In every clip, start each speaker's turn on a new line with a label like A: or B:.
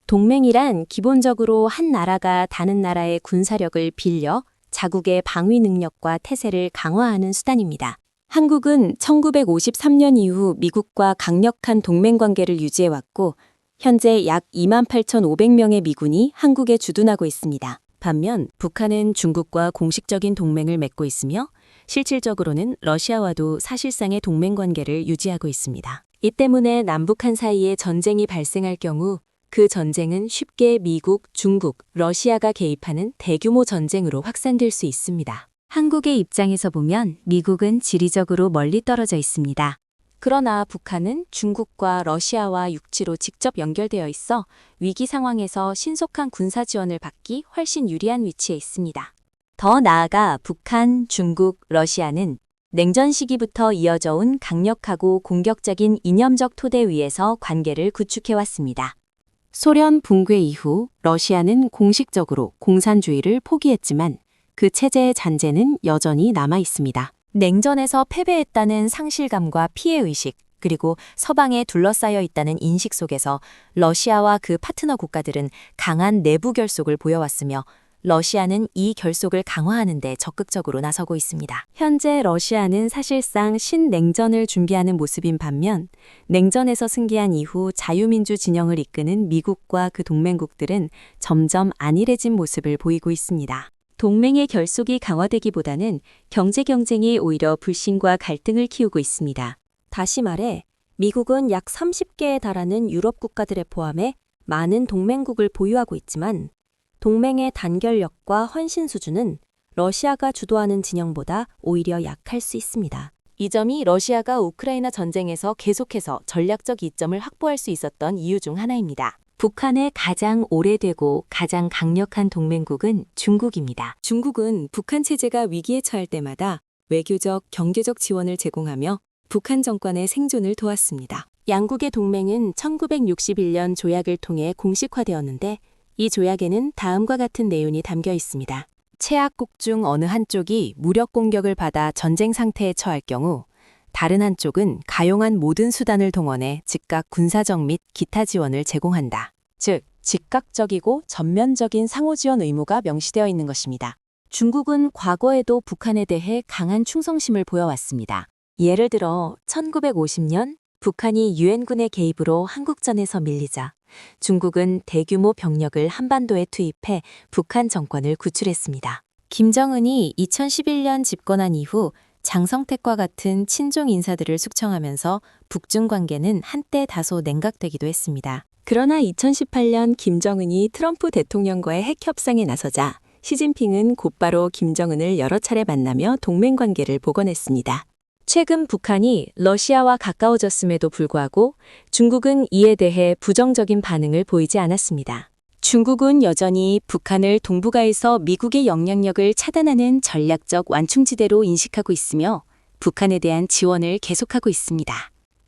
A: 동맹이란 기본적으로 한 나라가 다른 나라의 군사력을 빌려 자국의 방위 능력과 태세를 강화하는 수단입니다. 한국은 1953년 이후 미국과 강력한 동맹 관계를 유지해왔고 현재 약 28,500명의 미군이 한국에 주둔하고 있습니다. 반면 북한은 중국과 공식적인 동맹을 맺고 있으며 실질적으로는 러시아와도 사실상의 동맹 관계를 유지하고 있습니다. 이 때문에 남북한 사이에 전쟁이 발생할 경우 그 전쟁은 쉽게 미국, 중국, 러시아가 개입하는 대규모 전쟁으로 확산될 수 있습니다. 한국의 입장에서 보면 미국은 지리적으로 멀리 떨어져 있습니다. 그러나 북한은 중국과 러시아와 육지로 직접 연결되어 있어 위기 상황에서 신속한 군사 지원을 받기 훨씬 유리한 위치에 있습니다. 더 나아가 북한, 중국, 러시아는 냉전 시기부터 이어져 온 강력하고 공격적인 이념적 토대 위에서 관계를 구축해왔습니다. 소련 붕괴 이후 러시아는 공식적으로 공산주의를 포기했지만 그 체제의 잔재는 여전히 남아 있습니다. 냉전에서 패배했다는 상실감과 피해의식, 그리고 서방에 둘러싸여 있다는 인식 속에서 러시아와 그 파트너 국가들은 강한 내부 결속을 보여왔으며 러시아는 이 결속을 강화하는 데 적극적으로 나서고 있습니다. 현재 러시아는 사실상 신냉전을 준비하는 모습인 반면 냉전에서 승리한 이후 자유민주 진영을 이끄는 미국과 그 동맹국들은 점점 안일해진 모습을 보이고 있습니다. 동맹의 결속이 강화되기보다는 경제 경쟁이 오히려 불신과 갈등을 키우고 있습니다. 다시 말해 미국은 약 30개에 달하는 유럽 국가들을 포함해 많은 동맹국을 보유하고 있지만 동맹의 단결력과 헌신 수준은 러시아가 주도하는 진영보다 오히려 약할 수 있습니다. 이 점이 러시아가 우크라이나 전쟁에서 계속해서 전략적 이점을 확보할 수 있었던 이유 중 하나입니다. 북한의 가장 오래되고 가장 강력한 동맹국은 중국입니다. 중국은 북한 체제가 위기에 처할 때마다 외교적, 경제적 지원을 제공하며 북한 정권의 생존을 도왔습니다. 양국의 동맹은 1961년 조약을 통해 공식화되었는데 이 조약에는 다음과 같은 내용이 담겨 있습니다. 최악국 중 어느 한쪽이 무력 공격을 받아 전쟁 상태에 처할 경우 다른 한쪽은 가용한 모든 수단을 동원해 즉각 군사적 및 기타 지원을 제공한다. 즉, 즉각적이고 전면적인 상호지원 의무가 명시되어 있는 것입니다. 중국은 과거에도 북한에 대해 강한 충성심을 보여왔습니다. 예를 들어 1950년 북한이 유엔군의 개입으로 한국전에서 밀리자 중국은 대규모 병력을 한반도에 투입해 북한 정권을 구출했습니다. 김정은이 2011년 집권한 이후 장성택과 같은 친중 인사들을 숙청하면서 북중 관계는 한때 다소 냉각되기도 했습니다. 그러나 2018년 김정은이 트럼프 대통령과의 핵 협상에 나서자 시진핑은 곧바로 김정은을 여러 차례 만나며 동맹 관계를 복원했습니다. 최근 북한이 러시아와 가까워졌음에도 불구하고 중국은 이에 대해 부정적인 반응을 보이지 않았습니다. 중국은 여전히 북한을 동북아에서 미국의 영향력을 차단하는 전략적 완충지대로 인식하고 있으며 북한에 대한 지원을 계속하고 있습니다.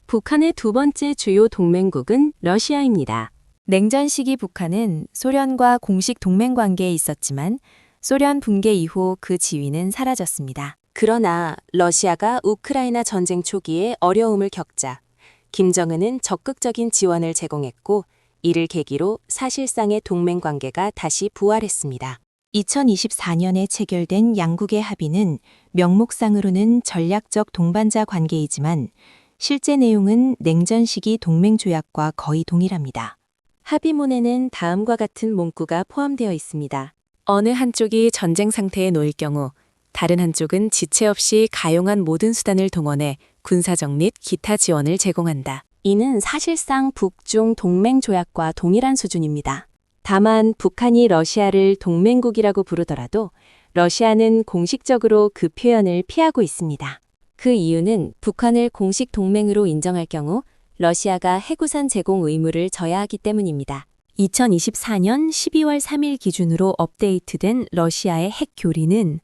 A: 북한의 두 번째 주요 동맹국은 러시아입니다. 냉전 시기 북한은 소련과 공식 동맹 관계에 있었지만 소련 붕괴 이후 그 지위는 사라졌습니다. 그러나 러시아가 우크라이나 전쟁 초기에 어려움을 겪자 김정은은 적극적인 지원을 제공했고 이를 계기로 사실상의 동맹 관계가 다시 부활했습니다. 2024년에 체결된 양국의 합의는 명목상으로는 전략적 동반자 관계이지만 실제 내용은 냉전 시기 동맹 조약과 거의 동일합니다. 합의문에는 다음과 같은 문구가 포함되어 있습니다. 어느 한쪽이 전쟁 상태에 놓일 경우 다른 한쪽은 지체 없이 가용한 모든 수단을 동원해 군사적 및 기타 지원을 제공한다. 이는 사실상 북중 동맹 조약과 동일한 수준입니다. 다만 북한이 러시아를 동맹국이라고 부르더라도 러시아는 공식적으로 그 표현을 피하고 있습니다. 그 이유는 북한을 공식 동맹으로 인정할 경우 러시아가 해구산 제공 의무를 져야 하기 때문입니다. 2024년 12월 3일 기준으로 업데이트된 러시아의 핵 교리는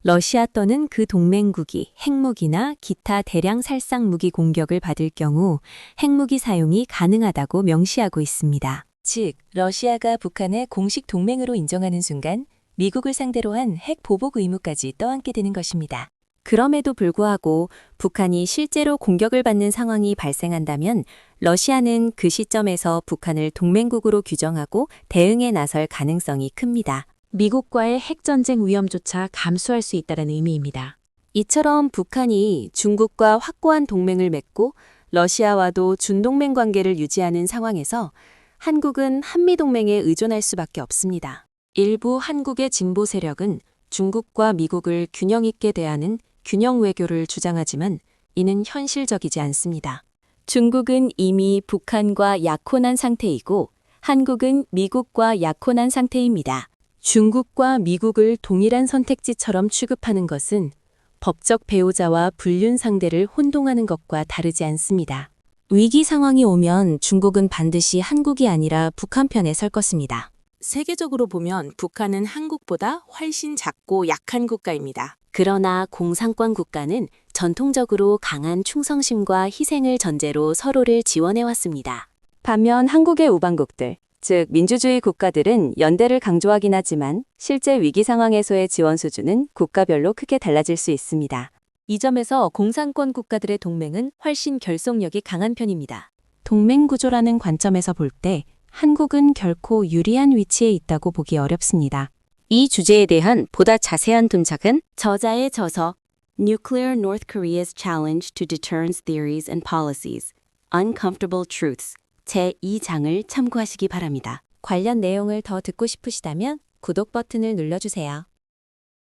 A: 러시아 또는 그 동맹국이 핵무기나 기타 대량 살상 무기 공격을 받을 경우 핵무기 사용이 가능하다고 명시하고 있습니다. 즉, 러시아가 북한을 공식 동맹으로 인정하는 순간 미국을 상대로 한 핵 보복 의무까지 떠안게 되는 것입니다. 그럼에도 불구하고 북한이 실제로 공격을 받는 상황이 발생한다면 러시아는 그 시점에서 북한을 동맹국으로 규정하고 대응에 나설 가능성이 큽니다.
B: 미국과의 핵전쟁 위험조차 감수할 수 있다는 의미입니다.
A: 이처럼 북한이 중국과 확고한 동맹을 맺고 러시아와도 준동맹 관계를 유지하는 상황에서 한국은 한미동맹에 의존할 수밖에 없습니다. 일부 한국의 진보 세력은 중국과 미국을 균형 있게 대하는 균형 외교를 주장하지만 이는 현실적이지 않습니다. 중국은 이미 북한과 약혼한 상태이고 한국은 미국과 약혼한 상태입니다. 중국과 미국을 동일한 선택지처럼 취급하는 것은 법적 배우자와 불륜 상대를 혼동하는 것과 다르지 않습니다. 위기 상황이 오면 중국은 반드시 한국이 아니라 북한 편에 설 것입니다. 세계적으로 보면 북한은 한국보다 훨씬 작고 약한 국가입니다. 그러나 공산권 국가는 전통적으로 강한 충성심과 희생을 전제로 서로를 지원해왔습니다. 반면 한국의 우방국들, 즉 민주주의 국가들은 연대를 강조하긴 하지만 실제 위기 상황에서의 지원 수준은 국가별로 크게 달라질 수 있습니다. 이 점에서 공산권 국가들의 동맹은 훨씬 결속력이 강한 편입니다. 동맹 구조라는 관점에서 볼 때 한국은 결코 유리한 위치에 있다고 보기 어렵습니다. 이 주제에 대한 보다 자세한 분석은 저자의 저서 Nuclear North Korea's Challenge to Deterrence Theories and Policies, Uncomfortable Truths 제2장을 참고하시기 바랍니다. 관련 내용을 더 듣고 싶으시다면 구독 버튼을 눌러주세요.